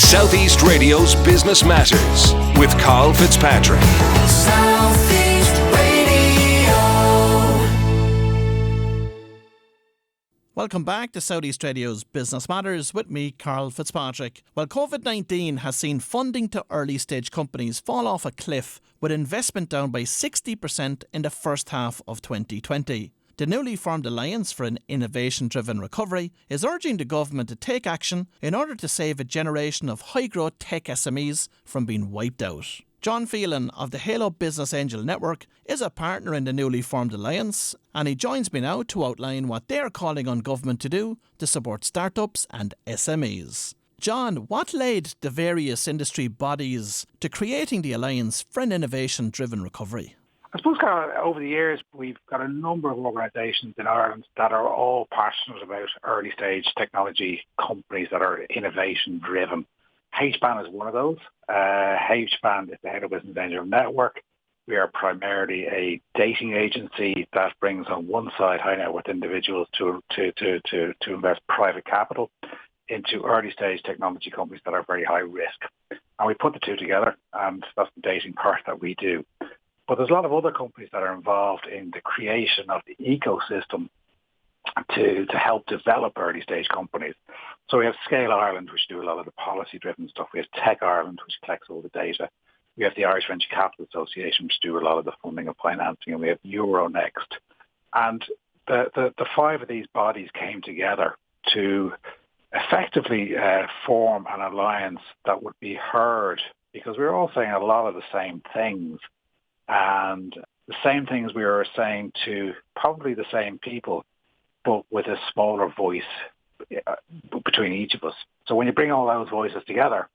Southeast Radio's Business Matters with Carl Fitzpatrick. Southeast Radio. Welcome back to Southeast Radio's Business Matters with me, Carl Fitzpatrick. Well, COVID-19 has seen funding to early stage companies fall off a cliff, with investment down by 60% in the first half of 2020. The newly formed Alliance for an Innovation-Driven Recovery is urging the government to take action in order to save a generation of high-growth tech SMEs from being wiped out. John Phelan of the Halo Business Angel Network is a partner in the newly formed Alliance, and he joins me now to outline what they're calling on government to do to support startups and SMEs. John, what led the various industry bodies to creating the Alliance for an Innovation-Driven Recovery? I suppose, Carl, over the years, we've got a number of organisations in Ireland that are all passionate about early stage technology companies that are innovation driven. HBAN is one of those. HBAN is the Head of Business Angel Network. We are primarily a dating agency that brings on one side high net worth individuals to invest private capital into early stage technology companies that are very high risk. And we put the two together, and that's the dating part that we do. But there's a lot of other companies that are involved in the creation of the ecosystem to help develop early stage companies. So we have Scale Ireland, which do a lot of the policy driven stuff. We have Tech Ireland, which collects all the data. We have the Irish Venture Capital Association, which do a lot of the funding and financing. And we have Euronext. And the five of these bodies came together to effectively form an alliance that would be heard, because we were all saying a lot of the same things. And the same things we were saying to probably the same people, but with a smaller voice between each of us. So when you bring all those voices together,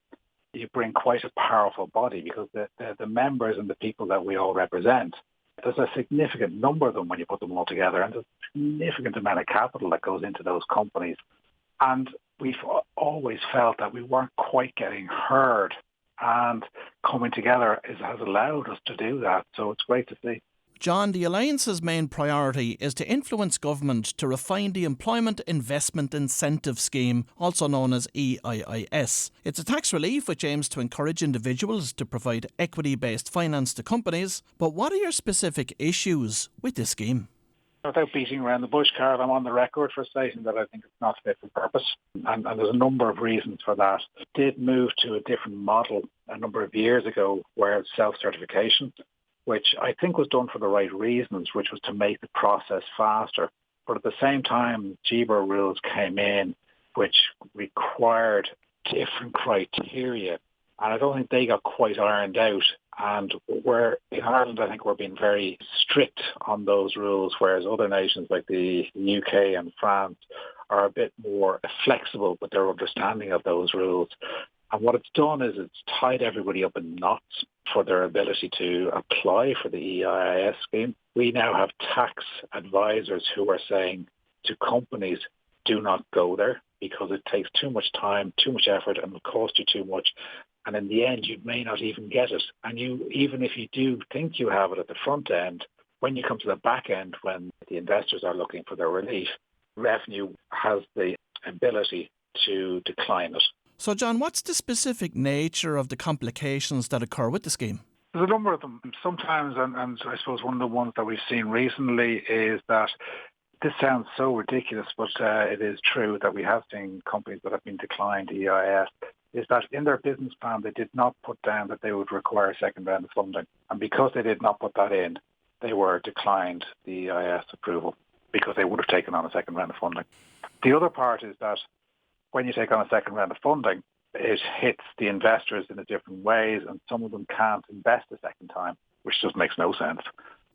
you bring quite a powerful body, because the members and the people that we all represent, there's a significant number of them when you put them all together, and there's a significant amount of capital that goes into those companies. And we've always felt that we weren't quite getting heard. And coming together has allowed us to do that. So it's great to see. John, the Alliance's main priority is to influence government to refine the Employment Investment Incentive Scheme, also known as EIIS. It's a tax relief which aims to encourage individuals to provide equity-based finance to companies. But what are your specific issues with this scheme? Without beating around the bush, Carl, I'm on the record for stating that I think it's not fit for purpose. And there's a number of reasons for that. It did move to a different model a number of years ago, where it's self-certification, which I think was done for the right reasons, which was to make the process faster. But at the same time, GBER rules came in, which required different criteria. And I don't think they got quite ironed out. And we're in Ireland, I think we're being very strict on those rules, whereas other nations like the UK and France are a bit more flexible with their understanding of those rules. And what it's done is it's tied everybody up in knots for their ability to apply for the EIIS scheme. We now have tax advisors who are saying to companies, do not go there, because it takes too much time, too much effort, and will cost you too much. And in the end, you may not even get it. And even if you do think you have it at the front end, when you come to the back end, when the investors are looking for their relief, revenue has the ability to decline it. So, John, what's the specific nature of the complications that occur with the scheme? There's a number of them. Sometimes, and I suppose one of the ones that we've seen recently is that this sounds so ridiculous, but it is true that we have seen companies that have been declined EIS, is that in their business plan, they did not put down that they would require a second round of funding. And because they did not put that in, they were declined the EIS approval, because they would have taken on a second round of funding. The other part is that when you take on a second round of funding, it hits the investors in a different ways, and some of them can't invest a second time, which just makes no sense.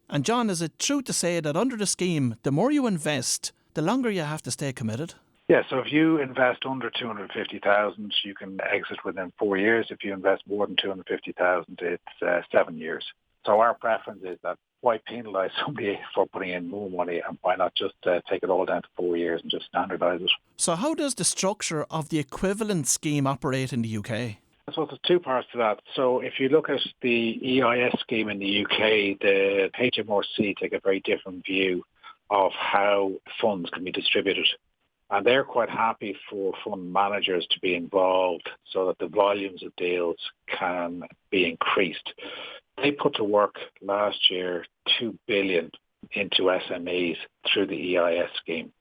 And John, is it true to say that under the scheme, the more you invest, the longer you have to stay committed? Yeah, so if you invest under 250,000, you can exit within 4 years. If you invest more than 250,000, it's 7 years. So our preference is that why penalise somebody for putting in more money, and why not just take it all down to 4 years and just standardise it? So how does the structure of the equivalent scheme operate in the UK? I suppose there's two parts to that. So if you look at the EIS scheme in the UK, the HMRC take a very different view of how funds can be distributed. And they're quite happy for fund managers to be involved so that the volumes of deals can be increased. They put to work last year $2 billion into SMEs through the EIS scheme,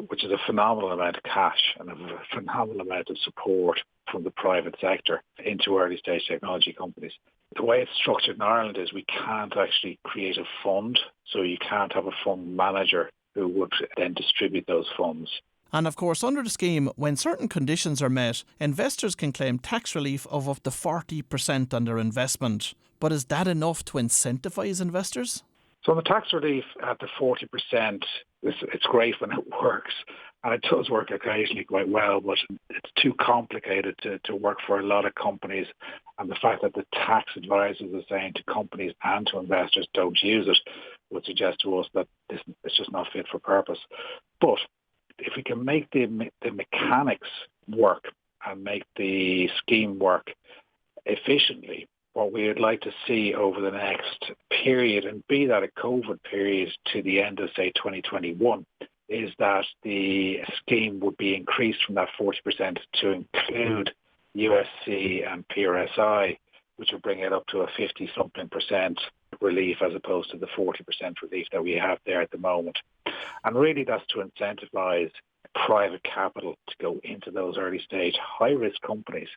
which is a phenomenal amount of cash and a phenomenal amount of support from the private sector into early stage technology companies. The way it's structured in Ireland is we can't actually create a fund, so you can't have a fund manager who would then distribute those funds. And of course, under the scheme, when certain conditions are met, investors can claim tax relief of up to 40% on their investment. But is that enough to incentivise investors? So the tax relief at the 40%, it's great when it works. And it does work occasionally quite well, but it's too complicated to work for a lot of companies. And the fact that the tax advisors are saying to companies and to investors don't use it would suggest to us that it's just not fit for purpose. But if we can make the mechanics work and make the scheme work efficiently, what we would like to see over the next period, and be that a COVID period to the end of, say, 2021, is that the scheme would be increased from that 40% to include USC and PRSI, which would bring it up to a 50-something% relief as opposed to the 40% relief that we have there at the moment. And really that's to incentivise private capital to go into those early stage high-risk companies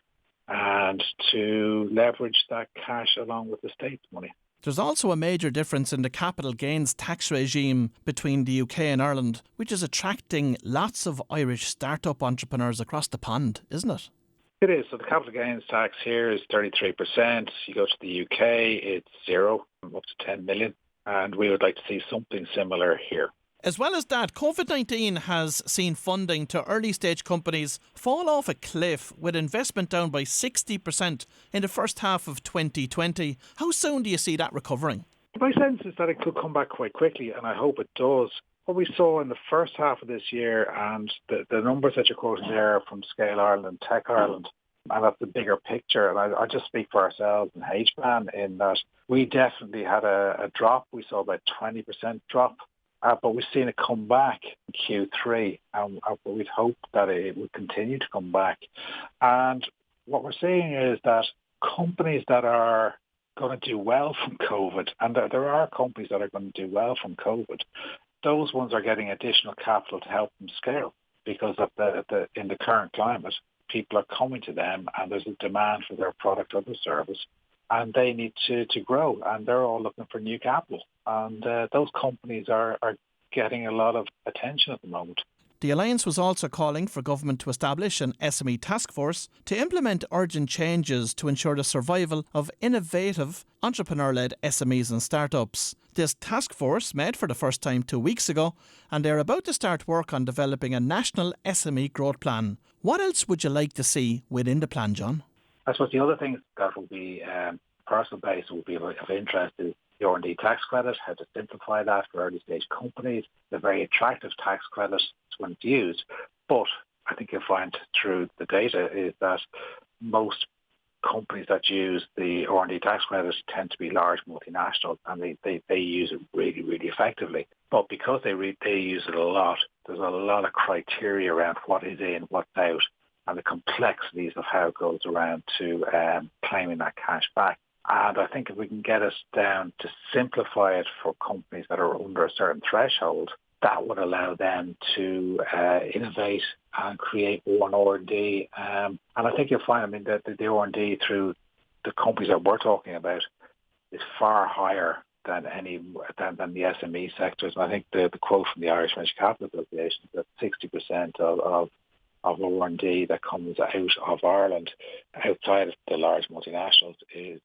and to leverage that cash along with the state's money. There's also a major difference in the capital gains tax regime between the UK and Ireland, which is attracting lots of Irish start-up entrepreneurs across the pond, isn't it? It is. So the capital gains tax here is 33%. You go to the UK, it's zero, up to 10 million. And we would like to see something similar here. As well as that, COVID-19 has seen funding to early stage companies fall off a cliff, with investment down by 60% in the first half of 2020. How soon do you see that recovering? My sense is that it could come back quite quickly, and I hope it does. What we saw in the first half of this year, and the numbers that you're quoting there from Scale Ireland and Tech Ireland, and that's the bigger picture. And I just speak for ourselves in HBAN in that we definitely had a drop. We saw about 20% drop. But we've seen it come back in Q3, but we'd hope that it would continue to come back. And what we're seeing is that companies that are going to do well from COVID, and there are companies that are going to do well from COVID, those ones are getting additional capital to help them scale, because of in the current climate, people are coming to them and there's a demand for their product or their service, and they need to grow, and they're all looking for new capital. And those companies are getting a lot of attention at the moment. The Alliance was also calling for government to establish an SME task force to implement urgent changes to ensure the survival of innovative, entrepreneur-led SMEs and startups. This task force met for the first time 2 weeks ago, and they're about to start work on developing a national SME growth plan. What else would you like to see within the plan, John? I suppose the other things that will be personal base will be of interest is the R&D tax credit, how to simplify that for early stage companies. The very attractive tax credit when it's used. But I think you'll find through the data is that most companies that use the R&D tax credit tend to be large multinationals, and they use it really, really effectively. But because they use it a lot, there's a lot of criteria around what is in, what's out, and the complexities of how it goes around to claiming that cash back. And I think if we can get us down to simplify it for companies that are under a certain threshold, that would allow them to innovate and create one R&D. And I think you'll find, that the R&D through the companies that we're talking about is far higher than the SME sectors. And I think the quote from the Irish Venture Capital Association is that 60% of R&D that comes out of Ireland, outside of the large multinationals, is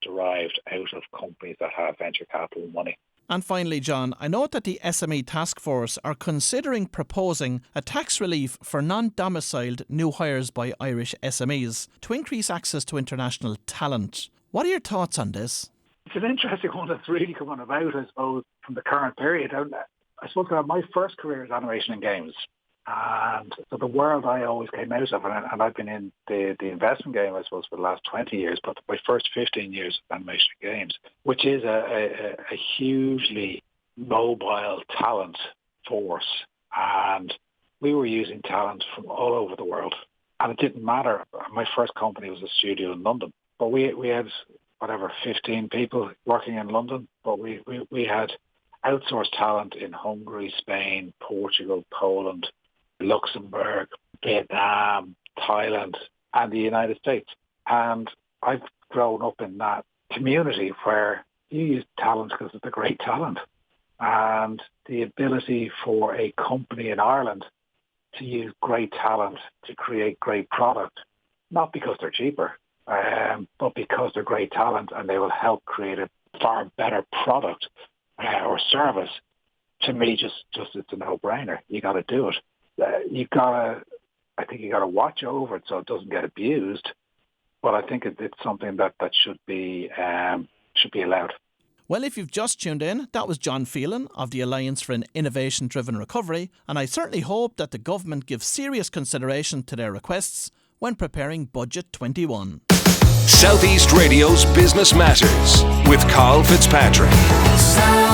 derived out of companies that have venture capital money. And finally, John, I note that the SME Task Force are considering proposing a tax relief for non-domiciled new hires by Irish SMEs to increase access to international talent. What are your thoughts on this? It's an interesting one that's really coming about, I suppose, from the current period. I suppose my first career is animation and games. And so the world I always came out of, and I've been in the investment game, I suppose, for the last 20 years, but my first 15 years of animation and games, which is a hugely mobile talent force. And we were using talent from all over the world. And it didn't matter. My first company was a studio in London, but we had, 15 people working in London, but we had outsourced talent in Hungary, Spain, Portugal, Poland, Luxembourg, Vietnam, Thailand, and the United States. And I've grown up in that community where you use talent because it's a great talent. And the ability for a company in Ireland to use great talent to create great product, not because they're cheaper, but because they're great talent and they will help create a far better product or service. To me, just it's a no-brainer. You got to do it. I think you got to watch over it so it doesn't get abused. But I think it's something that should be allowed. Well, if you've just tuned in, that was John Phelan of the Alliance for an Innovation-Driven Recovery, and I certainly hope that the government gives serious consideration to their requests when preparing Budget 21. Southeast Radio's Business Matters with Carl Fitzpatrick. South